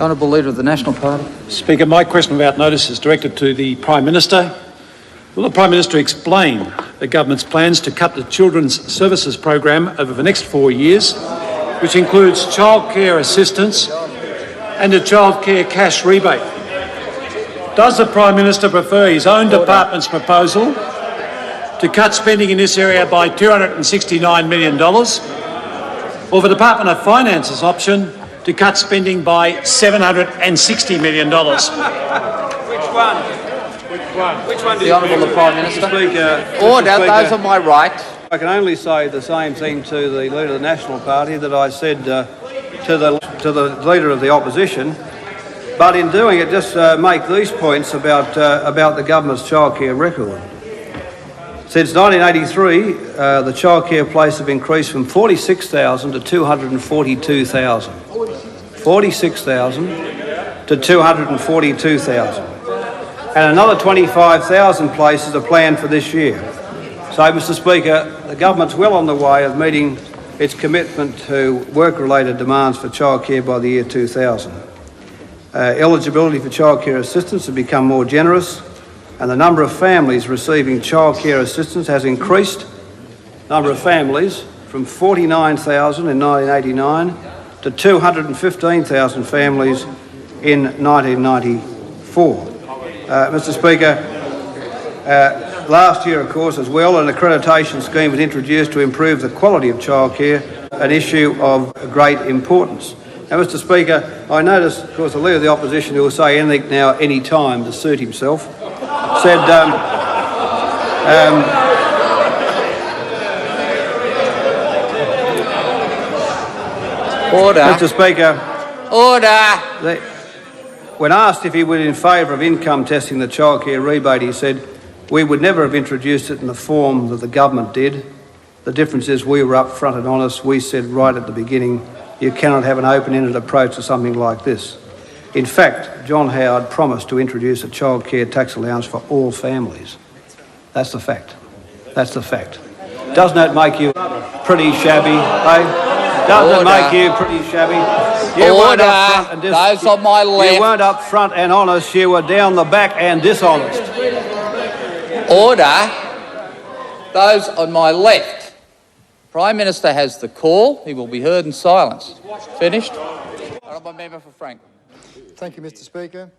The Honourable Leader of the National Party. Speaker, my question without notice is directed to the Prime Minister. Will the Prime Minister explain the government's plans to cut the Children's Services program over the next 4 years, which includes childcare assistance and a childcare cash rebate? Does the Prime Minister prefer his own department's proposal to cut spending in this area by $269 million, or the Department of Finance's option to cut spending by $760 million? Which one? Which one? The Honourable Prime Minister. Order, those on my right. I can only say the same thing to the Leader of the National Party that I said to the Leader of the Opposition, but in doing it just make these points about the government's childcare record. Since 1983, the childcare places have increased from 46,000 to 242,000. 46,000 to 242,000. And another 25,000 places are planned for this year. So, Mr Speaker, the government's well on the way of meeting its commitment to work-related demands for childcare by the year 2000. Eligibility for childcare assistance has become more generous, and the number of families receiving childcare assistance has increased. Number of families from 49,000 in 1989 to 215,000 families in 1994. Mr Speaker, last year, of course, as well, an accreditation scheme was introduced to improve the quality of childcare, an issue of great importance. Now, Mr Speaker, I notice, of course, the Leader of the Opposition, who will say anything now, any time to suit himself, said... Order. Mr Speaker. Order. When asked if he was in favour of income testing the childcare rebate, he said, "We would never have introduced it in the form that the government did. The difference is we were upfront and honest. We said right at the beginning, you cannot have an open-ended approach to something like this." In fact, John Howard promised to introduce a childcare tax allowance for all families. That's the fact. That's the fact. Doesn't that make you pretty shabby, eh? Doesn't it make you pretty shabby? You weren't up front and those on my left. You weren't up front and honest. You were down the back and dishonest. Order. Those on my left. Prime Minister has the call. He will be heard in silence. Finished? Honourable Member for Franklin. Thank you, Mr Speaker.